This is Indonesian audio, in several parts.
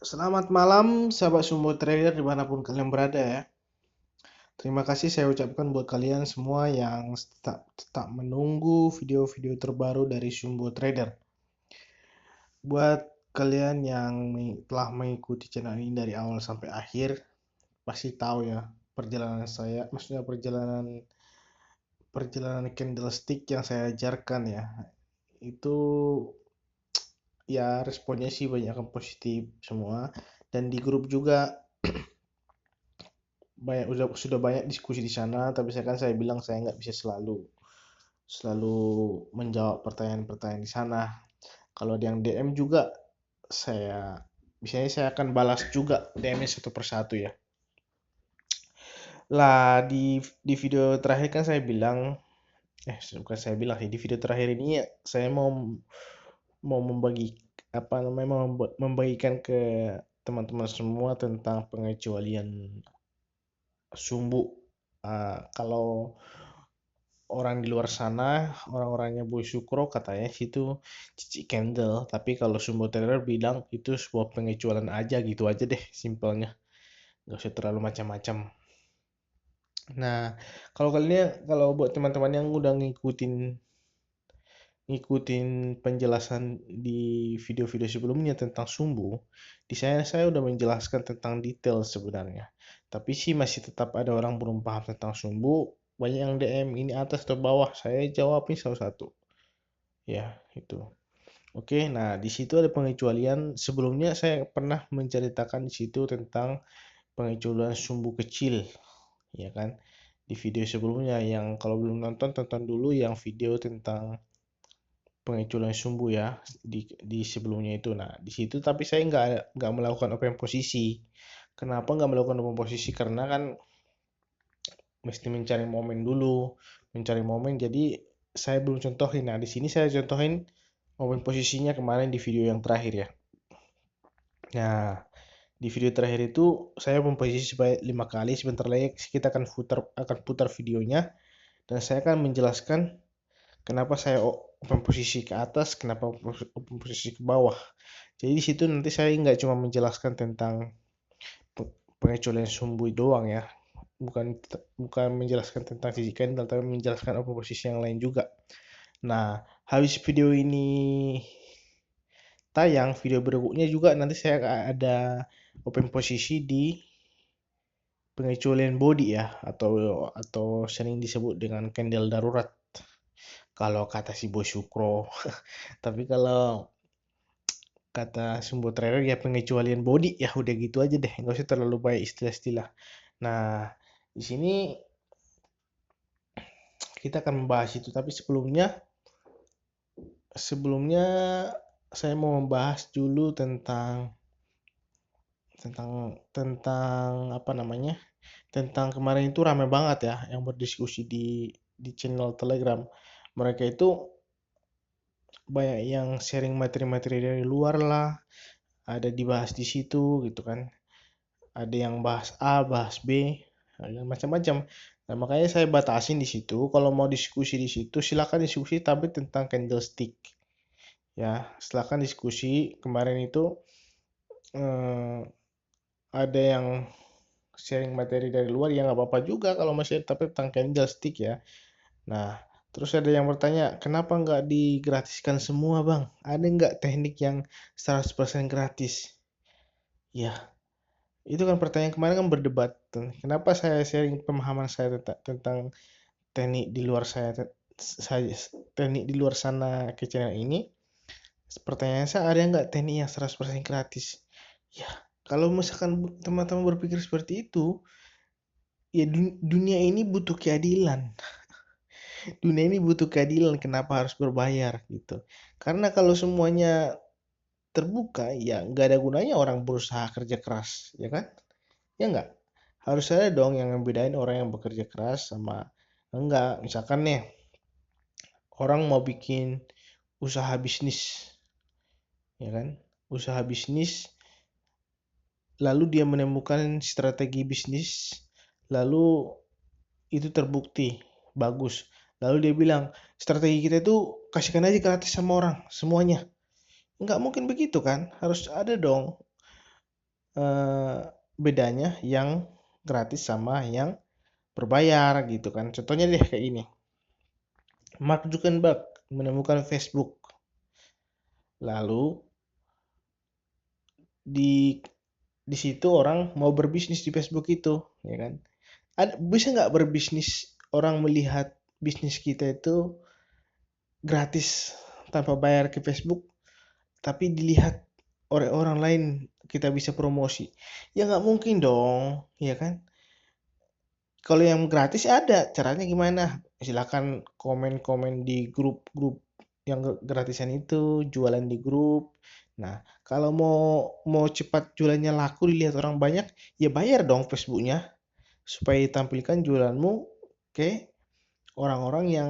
Selamat malam, sahabat Sumbu Trader dimanapun kalian berada ya. Terima kasih saya ucapkan buat kalian semua yang tetap menunggu video-video terbaru dari Sumbu Trader. Buat kalian yang telah mengikuti channel ini dari awal sampai akhir, pasti tahu ya perjalanan saya, maksudnya perjalanan candlestick yang saya ajarkan ya. Itu ya responnya sih banyak yang positif semua, dan di grup juga sudah banyak diskusi di sana, tapi saya bilang saya nggak bisa selalu menjawab pertanyaan-pertanyaan di sana. Kalau ada yang DM juga, biasanya saya akan balas juga DM-nya satu persatu ya. Lah di video terakhir kan saya bilang, bukan saya bilang sih, di video terakhir ini ya, saya mau mau membagi apa namanya membagikan ke teman-teman semua tentang pengecualian sumbu. Kalau orang di luar sana, orang-orangnya Boy Sukro katanya situ cici candle, tapi kalau Sumbo Trader bilang itu sebuah pengecualian aja, gitu aja deh simpelnya, nggak usah terlalu macam-macam. Nah, kalau buat teman-teman yang udah ngikutin penjelasan di video-video sebelumnya tentang sumbu, di saya udah menjelaskan tentang detail sebenarnya. Tapi sih masih tetap ada orang belum paham tentang sumbu, banyak yang DM ini atas atau bawah, saya jawabin salah satu. Ya, itu. Oke, nah di situ ada pengecualian. Sebelumnya saya pernah menceritakan di situ tentang pengecualian sumbu kecil, ya kan? Di video sebelumnya yang kalau belum nonton, tonton dulu yang video tentang pengecualian sumbu ya di sebelumnya itu. Nah, di situ tapi saya nggak melakukan open posisi. Kenapa nggak melakukan open posisi? Karena kan mesti mencari momen dulu, mencari momen. Jadi saya belum contohin. Nah, di sini saya contohin open posisinya kemarin di video yang terakhir ya. Nah, di video terakhir itu saya memposisi sebanyak 5 kali. Sebentar lagi kita akan putar videonya, dan saya akan menjelaskan kenapa saya open posisi ke atas, kenapa open posisi ke bawah. Jadi di situ nanti saya nggak cuma menjelaskan tentang pengecualian sumbu doang ya, bukan bukan menjelaskan tentang sisi candle, tapi menjelaskan open posisi yang lain juga. Nah, habis video ini tayang, video berikutnya juga nanti saya ada open posisi di pengecualian body ya, atau sering disebut dengan candle darurat kalau kata si Bos Sukro. Tapi kalau kata Sumbo Trader ya pengecualian body, ya udah gitu aja deh, nggak usah terlalu banyak istilah-istilah. Nah, di sini kita akan membahas itu, tapi sebelumnya saya mau membahas dulu tentang apa namanya, tentang kemarin itu rame banget ya yang berdiskusi di channel Telegram. Mereka itu banyak yang sharing materi-materi dari luar lah, ada dibahas di situ gitu kan. Ada yang bahas A, bahas B, macam-macam. Nah, makanya saya batasin di situ. Kalau mau diskusi di situ, silakan diskusi tapi tentang candlestick. Ya, silakan diskusi. Kemarin itu eh, ada yang sharing materi dari luar, ya nggak apa-apa juga kalau masih, tapi tentang candlestick ya. Nah, terus ada yang bertanya, kenapa nggak digratiskan semua bang? Ada nggak teknik yang 100% gratis? Ya, itu kan pertanyaan kemarin kan berdebat. Kenapa saya sharing pemahaman saya tentang teknik di luar saya teknik di luar sana ke channel ini? Pertanyaan saya, ada nggak teknik yang 100% gratis? Ya, kalau misalkan teman-teman berpikir seperti itu, ya dunia ini butuh keadilan. Dunia ini butuh keadilan, kenapa harus berbayar gitu? Karena kalau semuanya terbuka, ya nggak ada gunanya orang berusaha kerja keras, ya kan? Ya nggak? Harus ada dong yang ngebedain orang yang bekerja keras sama enggak. Misalkan nih, orang mau bikin usaha bisnis, ya kan? Usaha bisnis, lalu dia menemukan strategi bisnis, lalu itu terbukti bagus. Lalu dia bilang, strategi kita itu kasihkan aja gratis sama orang, semuanya. Nggak mungkin begitu kan? Harus ada dong eh, bedanya yang gratis sama yang berbayar gitu kan. Contohnya deh kayak ini. Mark Zuckerberg menemukan Facebook. Lalu di di situ orang mau berbisnis di Facebook itu, ya kan? Bisa nggak berbisnis orang melihat bisnis kita itu gratis tanpa bayar ke Facebook, tapi dilihat oleh orang lain kita bisa promosi? Ya nggak mungkin dong, ya kan? Kalau yang gratis ada, caranya gimana? Silakan komen-komen di grup-grup yang gratisan itu, jualan di grup. Nah, kalau mau mau cepat jualannya laku dilihat orang banyak, ya bayar dong Facebooknya supaya tampilkan jualanmu ke orang-orang yang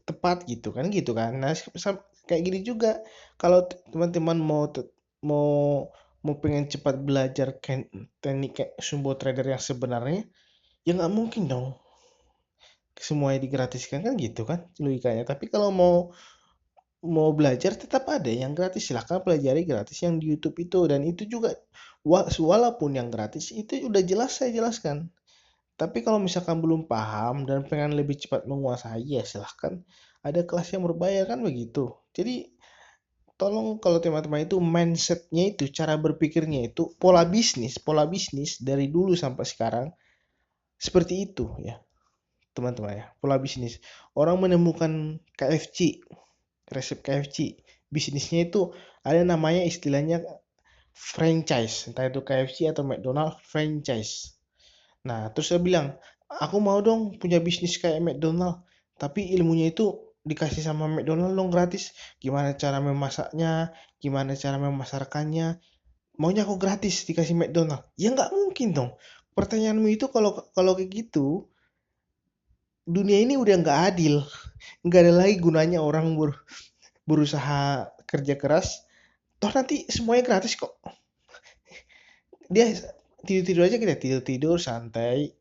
tepat gitu kan. Nah, kayak gini juga kalau teman-teman mau mau pengen cepat belajar teknik kayak Sumbo Trader yang sebenarnya, ya nggak mungkin dong semuanya digratiskan kan gitu kan logikanya. Tapi kalau mau mau belajar tetap ada yang gratis, silahkan pelajari gratis yang di YouTube itu. Dan itu juga walaupun yang gratis itu udah jelas saya jelaskan. Tapi kalau misalkan belum paham dan pengen lebih cepat menguasai, ya silahkan ada kelas yang berbayar kan begitu. Jadi tolong kalau teman-teman itu mindsetnya itu, cara berpikirnya itu, pola bisnis dari dulu sampai sekarang seperti itu ya teman-teman ya, pola bisnis. Orang menemukan KFC, resep KFC, bisnisnya itu ada namanya istilahnya franchise, entah itu KFC atau McDonald franchise. Nah, terus saya bilang, aku mau dong punya bisnis kayak McDonald, tapi ilmunya itu dikasih sama McDonald dong gratis. Gimana cara memasaknya, gimana cara memasarkannya, maunya aku gratis dikasih McDonald. Ya nggak mungkin dong. Pertanyaanmu itu kalau kalau kayak gitu, dunia ini udah nggak adil. Nggak ada lagi gunanya orang berusaha kerja keras. Toh nanti semuanya gratis kok. Dia tidur-tidur aja, kita tidur-tidur santai.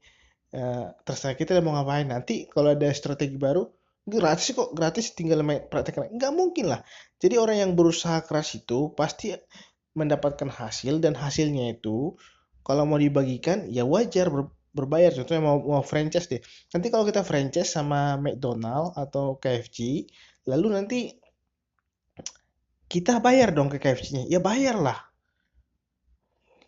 Terserah kita mau ngapain. Nanti kalau ada strategi baru, gratis kok, gratis tinggal praktekkan. Nggak mungkin lah. Jadi orang yang berusaha keras itu pasti mendapatkan hasil, dan hasilnya itu kalau mau dibagikan ya wajar berbayar. Contohnya mau franchise deh. Nanti kalau kita franchise sama McDonald atau KFC, lalu nanti kita bayar dong ke KFC-nya. Ya bayar lah.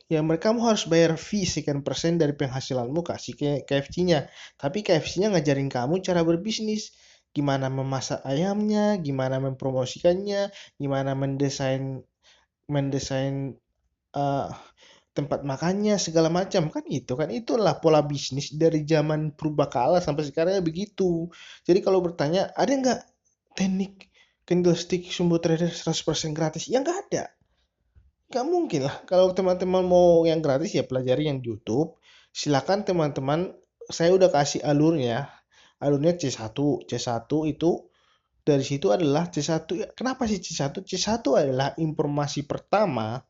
Ya mereka kamu harus bayar fee sekian persen dari penghasilanmu kasih ke KFC-nya. Tapi KFC-nya ngajarin kamu cara berbisnis. Gimana memasak ayamnya, gimana mempromosikannya, gimana mendesain mendesain eh, tempat makannya segala macam kan itu kan, itulah pola bisnis dari zaman purbakala sampai sekarang begitu. Jadi kalau bertanya ada nggak teknik candlestick Sumbo Trader 100% gratis, ya nggak ada. Nggak mungkin lah. Kalau teman-teman mau yang gratis ya pelajari yang di YouTube. Silakan teman-teman, saya udah kasih alurnya. Alurnya C1. C1 itu dari situ adalah C1. Kenapa sih C1? C1 adalah informasi pertama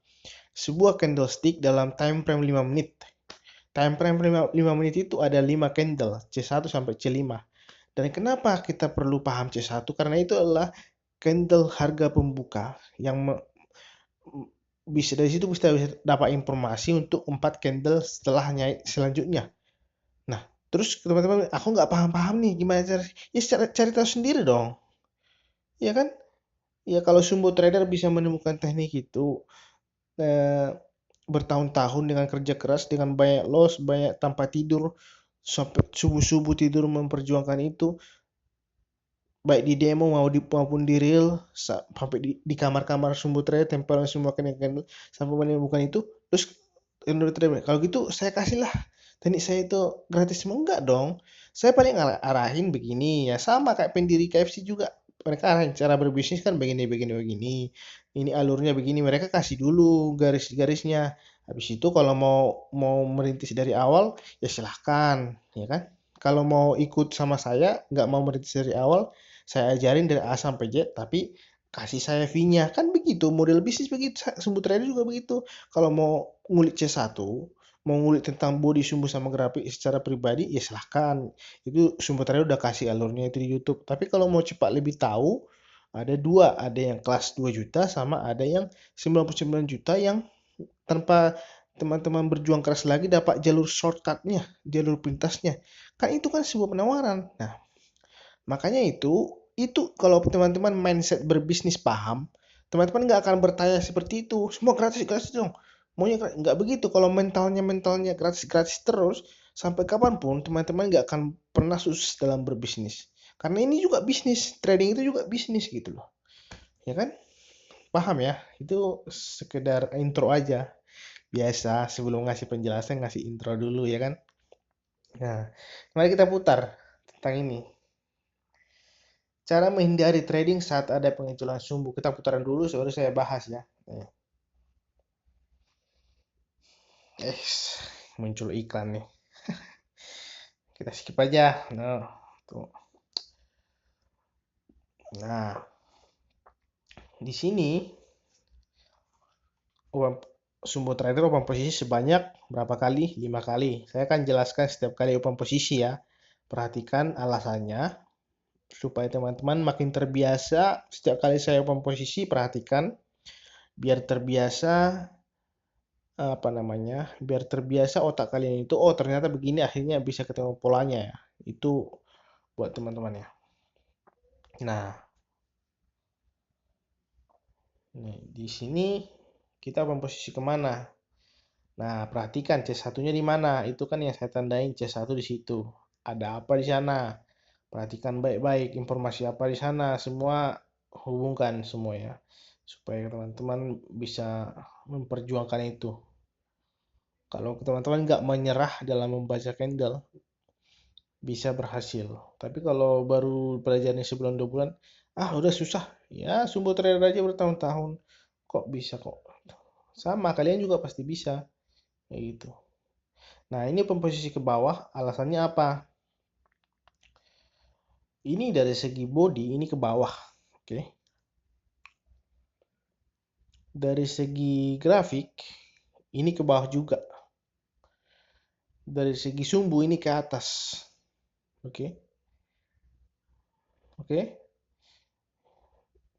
sebuah candlestick dalam time frame 5 menit. Time frame 5 menit itu ada 5 candle, C1 sampai C5. Dan kenapa kita perlu paham C1? Karena itu adalah candle harga pembuka yang bisa dari situ bisa dapat informasi untuk 4 candle setelahnya selanjutnya. Nah, terus teman-teman, aku nggak paham-paham nih gimana cara, ya cari tahu sendiri dong, ya kan? Ya kalau Sumbo Trader bisa menemukan teknik itu eh, bertahun-tahun dengan kerja keras, dengan banyak loss, banyak tanpa tidur, sampai subuh-subuh tidur memperjuangkan itu, baik di demo maupun di real, sampai di kamar-kamar Sumbo Trader tempel semua kenaikan sampai menemukan itu. Terus kalau gitu saya kasihlah teknik saya itu gratis, mau enggak dong? Saya paling arahin begini ya, sama kayak pendiri KFC juga, mereka arahin cara berbisnis kan begini begini begini, ini alurnya begini, mereka kasih dulu garis-garisnya. Habis itu kalau mau mau merintis dari awal ya silahkan, ya kan? Kalau mau ikut sama saya nggak mau merintis dari awal, saya ajarin dari A sampai Z, tapi kasih saya fee-nya. Kan begitu, model bisnis begitu. Sumbu Trader juga begitu. Kalau mau ngulik C1, mau ngulik tentang body sumbu sama grafik secara pribadi, ya silahkan. Itu Sumbu Trader udah kasih alurnya itu di YouTube. Tapi kalau mau cepat lebih tahu, ada dua. Ada yang kelas 2 juta sama ada yang 99 juta yang tanpa teman-teman berjuang keras lagi dapat jalur shortcutnya, jalur pintasnya. Kan itu kan sebuah penawaran. Nah, makanya itu kalau teman-teman mindset berbisnis paham, teman-teman nggak akan bertanya seperti itu. Semua gratis gratis dong. Maunya nggak begitu. Kalau mentalnya gratis gratis terus, sampai kapanpun teman-teman nggak akan pernah sukses dalam berbisnis. Karena ini juga bisnis, trading itu juga bisnis gitu loh, ya kan? Paham ya? Itu sekedar intro aja. Biasa sebelum ngasih penjelasan ngasih intro dulu ya kan? Nah, mari kita putar tentang ini. Cara menghindari trading saat ada pengecualian sumbu. Kita putaran dulu baru saya bahas ya. Eh, muncul iklan nih. Kita skip aja. Nah, tuh. Nah, di sini sumbu trader open posisi sebanyak berapa kali? 5 kali. Saya akan jelaskan setiap kali open posisi ya. Perhatikan alasannya supaya teman-teman makin terbiasa. Setiap kali saya open posisi, perhatikan biar terbiasa biar terbiasa otak kalian itu, oh ternyata begini, akhirnya bisa ketemu polanya ya. Itu buat teman-teman ya. Nah, nih, di sini kita open posisi kemana? Nah, perhatikan C1-nya di mana? Itu kan yang saya tandain C1 di situ. Ada apa di sana? Perhatikan baik-baik informasi apa di sana. Semua hubungkan semua ya. Supaya teman-teman bisa memperjuangkan itu. Kalau teman-teman nggak menyerah dalam membaca candle, bisa berhasil. Tapi kalau baru belajarnya sebulan 2 bulan, udah susah. Ya, sumbu trader aja bertahun-tahun. Kok bisa kok? Sama, kalian juga pasti bisa. Kayak gitu. Nah, ini posisi ke bawah, alasannya apa? Ini dari segi body, ini ke bawah. Oke. Dari segi grafik, ini ke bawah juga. Dari segi sumbu, ini ke atas. Oke. Oke.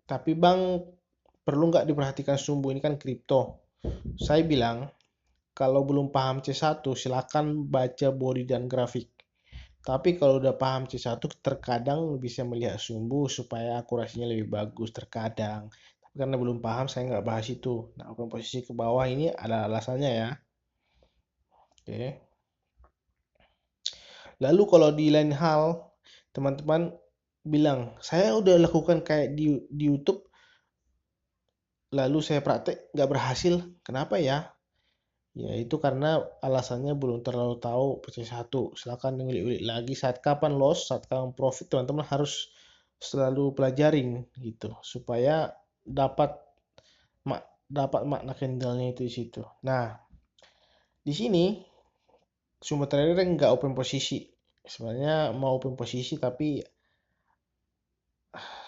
Tapi Bang, perlu nggak diperhatikan sumbu? Ini kan kripto. Saya bilang, kalau belum paham C1, silakan baca body dan grafik. Tapi kalau udah paham C1, terkadang bisa melihat sumbu supaya akurasinya lebih bagus terkadang. Tapi karena belum paham, saya nggak bahas itu. Nah, open posisi ke bawah ini ada alasannya ya. Oke. Lalu kalau di lain hal, teman-teman bilang, saya udah lakukan kayak di YouTube, lalu saya praktek nggak berhasil. Kenapa ya? Ya itu karena alasannya belum terlalu tahu PC1. Silakan ngulik-ulik lagi saat kapan loss, saat kapan profit, teman-teman harus selalu pelajarin gitu supaya dapat dapat makna candlenya itu di situ. Nah, di sini sumber trader nggak open posisi. Sebenarnya mau open posisi tapi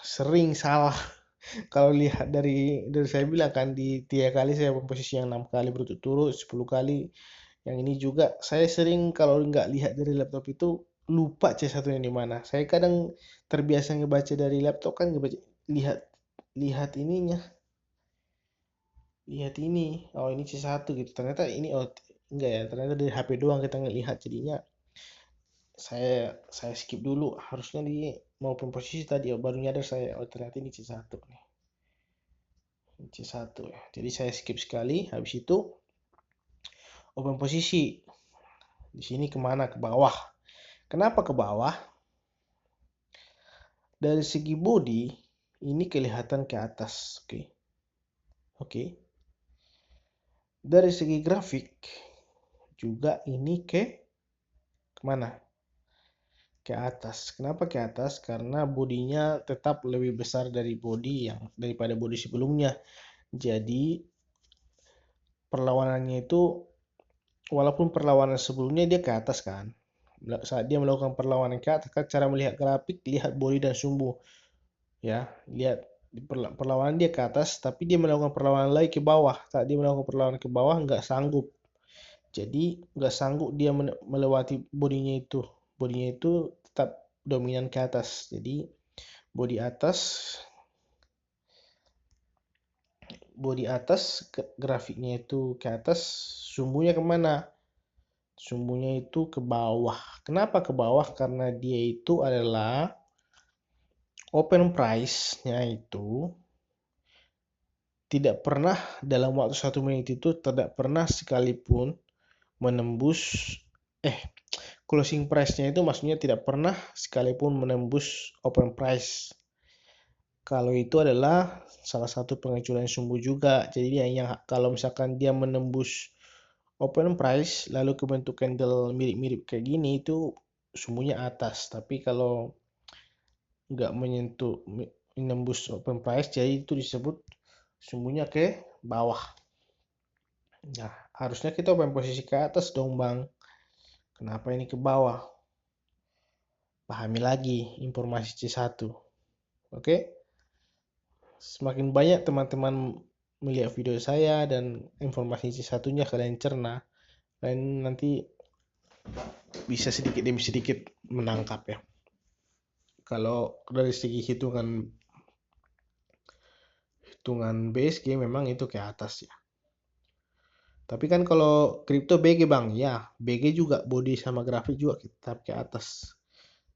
sering salah. Kalau lihat dari saya bilang kan di 3 kali saya open posisi, yang 6 kali berturut-turut, 10 kali. Yang ini juga saya sering kalau nggak lihat dari laptop itu lupa C1-nya di mana. Saya kadang terbiasa ngebaca dari laptop kan, lihat lihat ininya. Lihat ini. Oh, ini C1 gitu. Ternyata ini enggak ya. Ternyata dari HP doang kita ngelihat, jadinya saya skip dulu. Harusnya di maupun posisi tadi, baru nyadar saya, oh ternyata ini C1 nih. C1 ya. Jadi saya skip sekali. Habis itu open posisi. Di sini kemana? Ke bawah. Kenapa ke bawah? Dari segi body, ini kelihatan ke atas. Oke. Oke. Dari segi grafik, juga ini kemana? Ke atas. Kenapa ke atas? Karena bodinya tetap lebih besar daripada body sebelumnya. Jadi perlawanannya itu, walaupun perlawanan sebelumnya dia ke atas kan, saat dia melakukan perlawanan ke atas, cara melihat grafik, lihat body dan sumbu ya, lihat perlawanan dia ke atas, tapi dia melakukan perlawanan lagi ke bawah. Saat dia melakukan perlawanan ke bawah nggak sanggup, jadi nggak sanggup dia melewati bodinya itu tetap dominan ke atas. Jadi body atas body atas, grafiknya itu ke atas, sumbunya kemana? Sumbunya itu ke bawah. Kenapa ke bawah? Karena dia itu adalah open price-nya itu tidak pernah dalam waktu 1 menit itu tidak pernah sekalipun menembus closing price-nya itu maksudnya tidak pernah sekalipun menembus open price. Kalau itu adalah salah satu pengecualian sumbu juga. Jadi yang kalau misalkan dia menembus open price lalu kebentuk candle mirip-mirip kayak gini itu sumbunya atas. Tapi kalau nggak menembus open price jadi itu disebut sumbunya ke bawah. Nah, harusnya kita open posisi ke atas dong, Bang. Kenapa ini ke bawah? Pahami lagi informasi C1. Oke? Semakin banyak teman-teman melihat video saya dan informasi C1-nya kalian cerna, kalian nanti bisa sedikit demi sedikit menangkap ya. Kalau dari segi hitungan BSG memang itu ke atas ya. Tapi kan kalau kripto BG Bang, ya BG juga body sama grafik juga tetap ke atas.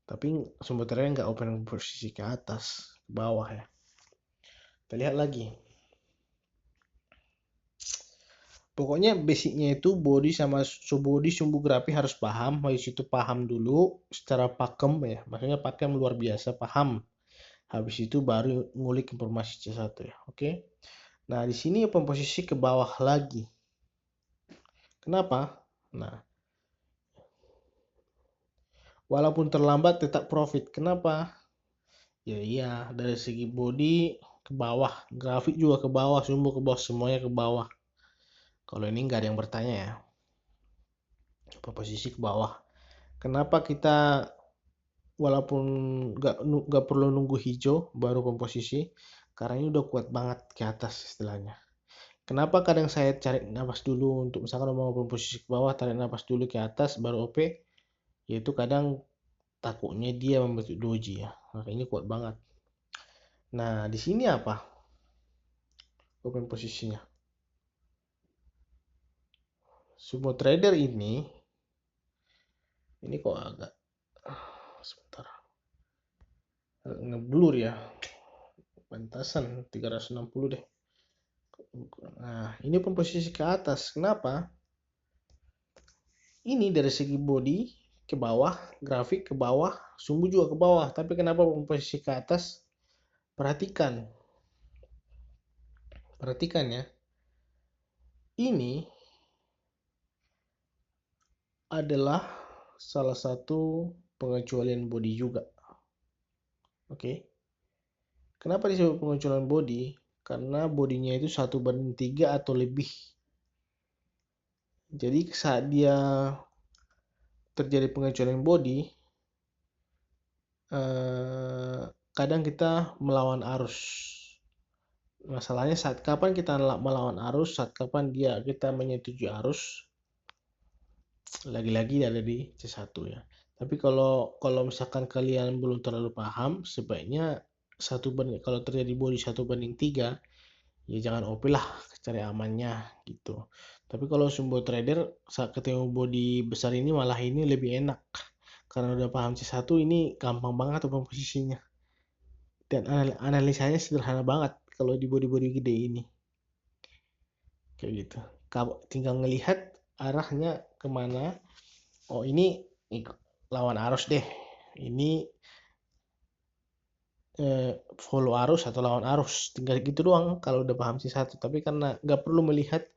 Tapi sebetulnya nggak open posisi ke atas, ke bawah ya. Kita lihat lagi. Pokoknya basicnya itu body sama subbody sumbu grafik harus paham. Habis itu paham dulu secara pakem ya. Maksudnya pakem luar biasa paham. Habis itu baru ngulik informasi C1 ya. Oke. Nah, di sini open posisi ke bawah lagi. Kenapa? Nah, walaupun terlambat tetap profit. Kenapa? Ya iya, dari segi body ke bawah, grafik juga ke bawah, sumbu ke bawah, semuanya ke bawah. Kalau ini nggak ada yang bertanya ya. Posisi ke bawah. Kenapa kita walaupun nggak perlu nunggu hijau baru komposisi? Karena ini udah kuat banget ke atas istilahnya. Kenapa kadang saya cari nafas dulu untuk misalkan mau komposisi ke bawah, tarik nafas dulu ke atas baru OP? Yaitu kadang takutnya dia membentuk doji ya. Makanya kuat banget. Nah, di sini apa? Open posisinya. Sumo trader ini kok agak sebentar. Ngeblur ya. Pantasan 360 deh. Nah, ini open posisi ke atas. Kenapa? Ini dari segi body ke bawah, grafik ke bawah, sumbu juga ke bawah. Tapi kenapa open posisi ke atas? Perhatikan. Perhatikan ya. Ini adalah salah satu pengecualian body juga. Oke. Kenapa disebut pengecualian body? Karena bodinya itu 1:3 atau lebih. Jadi saat dia terjadi pengecualian body, kadang kita melawan arus. Masalahnya saat kapan kita melawan arus, saat kapan kita menyetujui arus, lagi-lagi ada di C1 ya. Tapi kalau misalkan kalian belum terlalu paham, sebaiknya kalau terjadi body 1:3, ya jangan OP lah, cari amannya gitu. Tapi kalau sumbo trader saat ketemu body besar ini malah ini lebih enak. Karena udah paham C1 ini gampang banget open posisinya. Dan analisanya sederhana banget kalau di body-body gede ini. Kayak gitu. Tinggal ngelihat arahnya kemana. Oh ini lawan arus deh. Ini follow arus atau lawan arus. Tinggal gitu doang kalau udah paham C1. Tapi karena nggak perlu melihat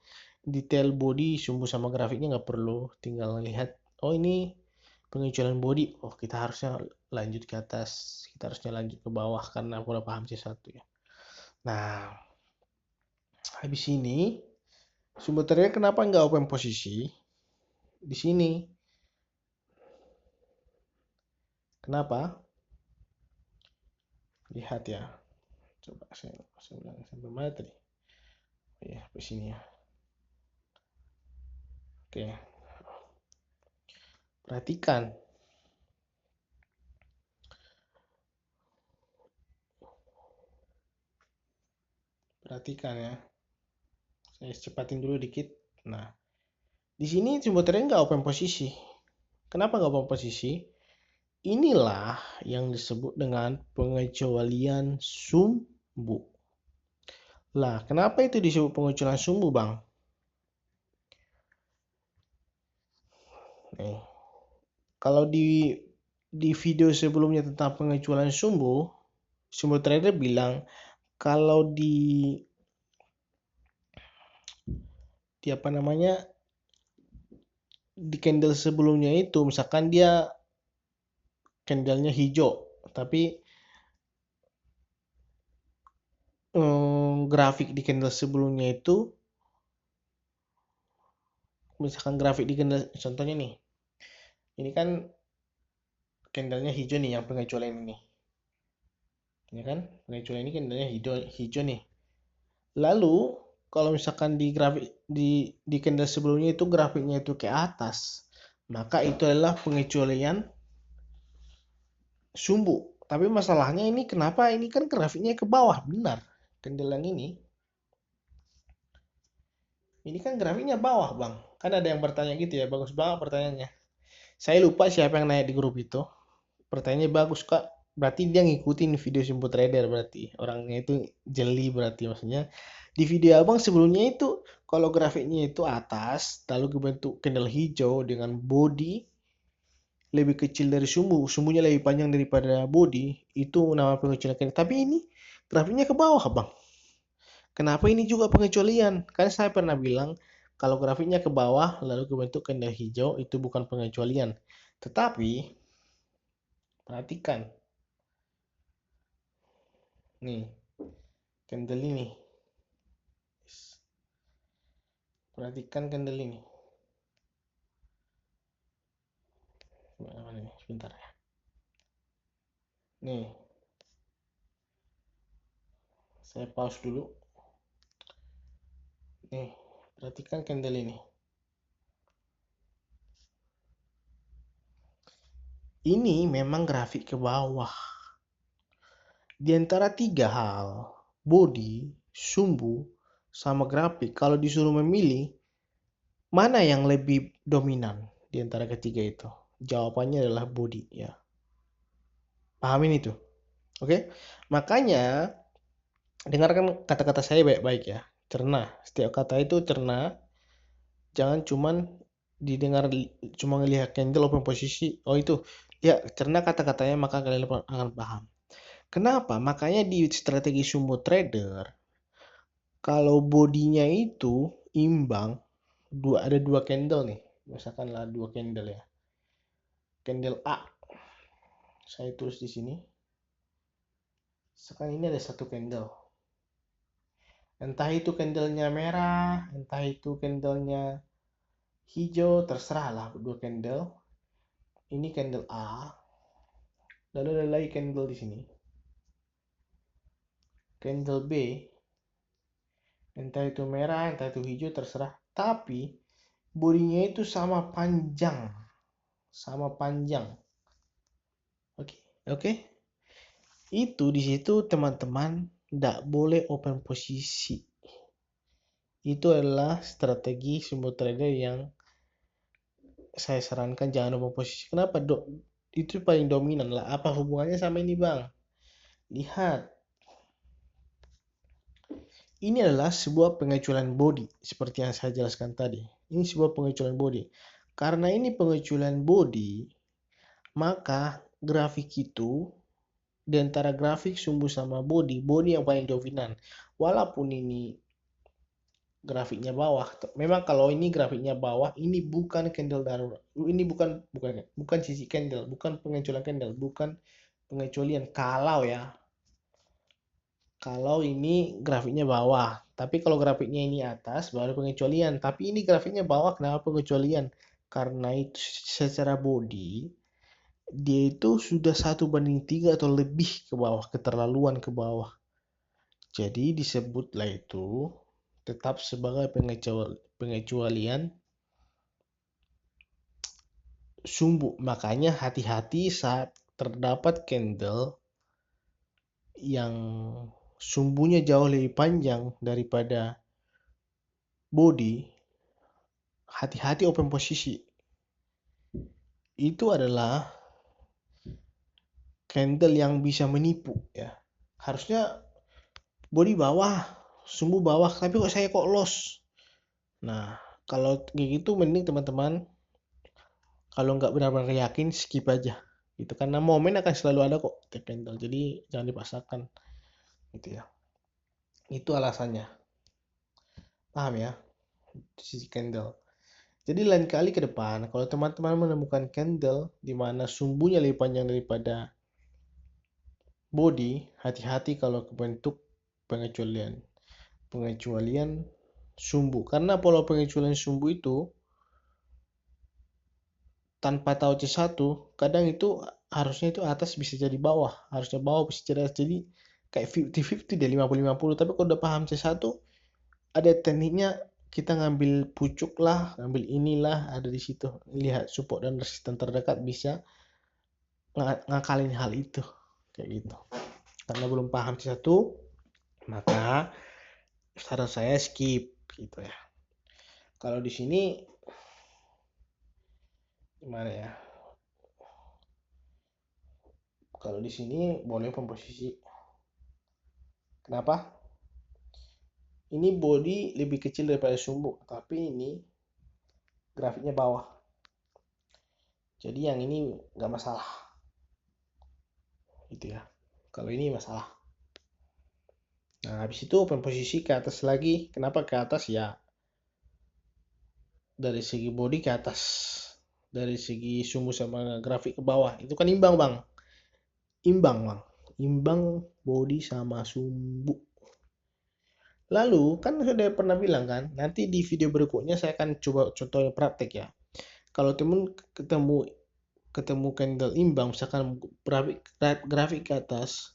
detail body, sumbu sama grafiknya nggak perlu. Tinggal ngelihat, oh ini pengecualian body. Oh kita harusnya lanjut ke atas. Kita harusnya lanjut ke bawah karena aku udah paham C1 ya. Nah, habis ini sumbernya kenapa nggak open posisi di sini? Kenapa? Lihat ya. Coba saya ulang sampai mana tadi? Oh ya, ke sini ya. Oke. Perhatikan. Perhatikan ya. Saya cepatin dulu dikit. Nah, di sini sumbu trader nggak open posisi. Kenapa nggak open posisi? Inilah yang disebut dengan pengecualian sumbu. Lah, kenapa itu disebut pengecualian sumbu, Bang? Nih, kalau di video sebelumnya tentang pengecualian sumbu trader bilang kalau di apa namanya, di candle sebelumnya itu misalkan dia candlenya hijau, tapi grafik di candle sebelumnya itu, misalkan grafik di candle, contohnya nih, ini kan candlenya hijau nih yang pengecualian ini, ya kan, pengecualian ini candlenya hijau nih. Lalu kalau misalkan di grafik di candle sebelumnya itu grafiknya itu ke atas, maka itu adalah pengecualian sumbu. Tapi masalahnya ini kenapa ini kan grafiknya ke bawah, benar. Candle yang ini kan grafiknya bawah, Bang. Kan ada yang bertanya gitu ya, bagus banget pertanyaannya. Saya lupa siapa yang nanya di grup itu. Pertanyaannya bagus, Kak. Berarti dia ngikutin video Simple Trader berarti. Orangnya itu jeli berarti, maksudnya. Di video Abang sebelumnya itu kalau grafiknya itu atas, lalu kebentuk candle hijau dengan body lebih kecil dari sumbu, sumbunya lebih panjang daripada body, itu nama pengecualian candle. Tapi ini grafiknya ke bawah, Bang. Kenapa ini juga pengecualian? Kan saya pernah bilang kalau grafiknya ke bawah lalu kebentuk candle hijau itu bukan pengecualian. Tetapi perhatikan. Nih, candle ini. Perhatikan candle ini. Mana nih? Sebentar ya. Nih. Saya pause dulu. Nih, perhatikan candle ini. Ini memang grafik ke bawah. Di antara tiga hal, body, sumbu, sama grafik, kalau disuruh memilih, mana yang lebih dominan di antara ketiga itu? Jawabannya adalah body, ya. Pahamin itu. Oke? Makanya, dengarkan kata-kata saya baik-baik ya. Cerna. Setiap kata itu cerna. Jangan cuman didengar cuma ngelihat candle open posisi. Oh itu. Ya, cerna kata-katanya maka kalian akan paham. Kenapa? Makanya di strategi sumbu trader, kalau bodinya itu imbang, ada dua candle nih. Misalkanlah dua candle ya. Candle A. Saya tulis di sini. Sekarang ini ada satu candle. Entah itu candlenya merah, entah itu candlenya hijau, terserah lah dua candle. Ini candle A. Lalu ada lagi candle di sini. Candle B. Entah itu merah, entah itu hijau, terserah. Tapi bodinya itu sama panjang. Sama panjang. Oke, oke. Itu di situ teman-teman tidak boleh open posisi. Itu adalah strategi sumbu trader yang saya sarankan jangan open posisi. Kenapa? Itu paling dominan lah. Apa hubungannya sama ini, Bang? Lihat. Ini adalah sebuah pengecualian body seperti yang saya jelaskan tadi. Ini sebuah pengecualian body. Karena ini pengecualian body, maka grafik itu di antara grafik sumbu sama body yang paling dominan. Walaupun ini grafiknya bawah, memang kalau ini grafiknya bawah, ini bukan candle darurat, ini bukan sisi candle, bukan pengecualian candle, bukan pengecualian kalau ini grafiknya bawah. Tapi kalau grafiknya ini atas baru pengecualian. Tapi ini grafiknya bawah, kenapa pengecualian? Karena itu secara body dia itu sudah 1/3 atau lebih ke bawah, keterlaluan ke bawah. Jadi disebutlah itu tetap sebagai pengecualian sumbu. Makanya hati-hati saat terdapat candle yang sumbunya jauh lebih panjang daripada body, hati-hati open posisi. Itu adalah candle yang bisa menipu ya. Harusnya body bawah, sumbu bawah, tapi kok saya kok loss. Nah, kalau kayak gitu mending teman-teman kalau nggak benar-benar yakin skip aja. Itu karena momen akan selalu ada kok tiap candle. Jadi jangan dipaksakan gitu ya. Itu alasannya. Paham ya? Sisi candle. Jadi lain kali ke depan kalau teman-teman menemukan candle di mana sumbunya lebih panjang daripada body, hati-hati kalau kebentuk pengecualian sumbu. Karena pola pengecualian sumbu itu tanpa tahu C1, kadang itu harusnya itu atas bisa jadi bawah, harusnya bawah bisa jadi atas. Jadi kayak 50-50 deh, 50-50. Tapi kalau udah paham C1, ada tekniknya kita ngambil pucuk lah, ngambil inilah, ada di situ. Lihat support dan resisten terdekat bisa ngakalin hal itu. Kayak gitu. Karena belum paham C1, maka saran saya skip gitu ya. Kalau di sini gimana ya? Kalau di sini boleh komposisi. Kenapa? Ini body lebih kecil daripada sumbu, tapi ini grafiknya bawah. Jadi yang ini nggak masalah. Gitu ya. Kalau ini masalah. Nah, habis itu open posisi ke atas lagi. Kenapa ke atas ya? Dari segi body ke atas. Dari segi sumbu sama grafik ke bawah. Itu kan imbang, Bang. Imbang, Bang. Imbang body sama sumbu. Lalu, kan sudah pernah bilang kan, nanti di video berikutnya saya akan coba contohnya praktek ya. Kalau temen ketemu candle imbang, misalkan grafik ke atas,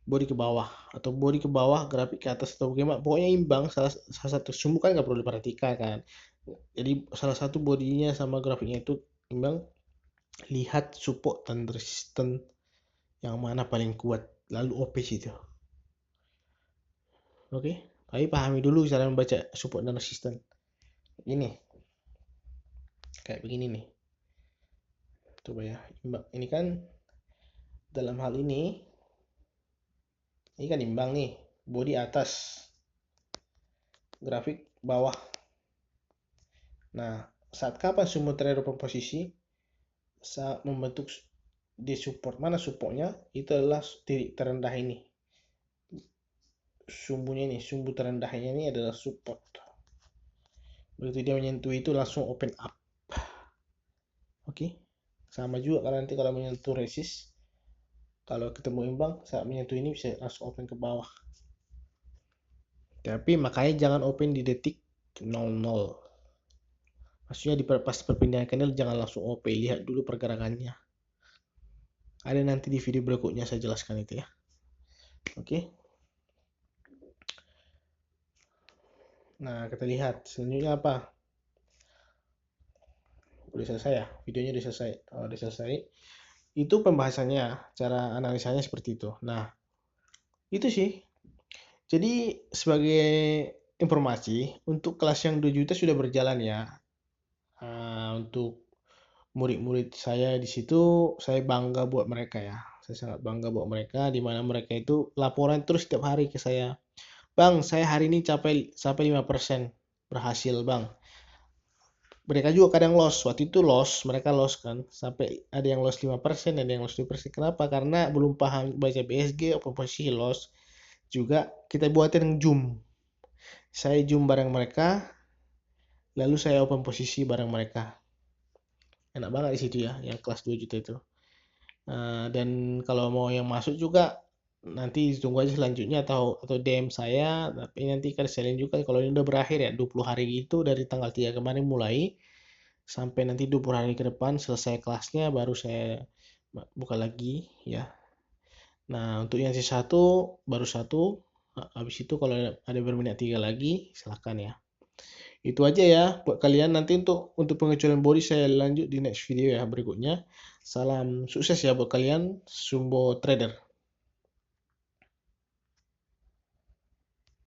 body ke bawah, atau body ke bawah, grafik ke atas, atau bagaimana, pokoknya imbang, salah satu sumbu kan nggak perlu diperhatikan kan. Jadi salah satu bodinya sama grafiknya itu imbang, lihat support dan resisten yang mana paling kuat, lalu OP situ. Oke, tapi pahami dulu cara membaca support dan resisten. Ini kayak begini nih. Coba ya, ini kan dalam hal ini kan imbang nih, body atas, grafik bawah. Nah, saat kapan sumbu terakhir posisi saat membentuk di support, mana supportnya? Itu adalah titik terendah ini. Sumbunya ini, sumbu terendahnya ini adalah support. Begitu dia menyentuh itu langsung open up. Oke. Sama juga kalau nanti kalau menyentuh resist, kalau ketemu imbang saat menyentuh ini bisa langsung open ke bawah. Tapi makanya jangan open di detik 00. Maksudnya pas perpindahan candle jangan langsung OP, lihat dulu pergerakannya. Ada nanti di video berikutnya saya jelaskan itu ya. Oke. Nah, kita lihat selanjutnya apa. Udah selesai ya, videonya udah selesai. Udah selesai. Itu pembahasannya, cara analisanya seperti itu. Nah, itu sih. Jadi sebagai informasi, untuk kelas yang 2 juta sudah berjalan ya. Untuk murid-murid saya di situ, saya bangga buat mereka ya. Saya sangat bangga buat mereka, di mana mereka itu laporan terus setiap hari ke saya. Bang, saya hari ini sampai 5% berhasil, Bang. Mereka juga kadang loss. Waktu itu loss, mereka loss kan. Sampai ada yang loss 5%, ada yang loss 2%. Kenapa? Karena belum paham baca BSG, open posisi loss. Juga kita buatin zoom. Saya zoom bareng mereka, lalu saya open posisi bareng mereka. Enak banget di situ ya, yang kelas 2 juta itu. Dan kalau mau yang masuk juga nanti tunggu aja selanjutnya atau DM saya, tapi nanti kan saya juga kalau ini udah berakhir ya 20 hari itu dari tanggal 3 kemarin mulai sampai nanti 20 hari ke depan selesai kelasnya baru saya buka lagi ya. Nah, untuk yang C1 baru 1, habis itu kalau ada berminat 3 lagi silahkan ya. Itu aja ya buat kalian. Nanti untuk pengecualian body saya lanjut di next video ya berikutnya. Salam sukses ya buat kalian, Sumbo Trader.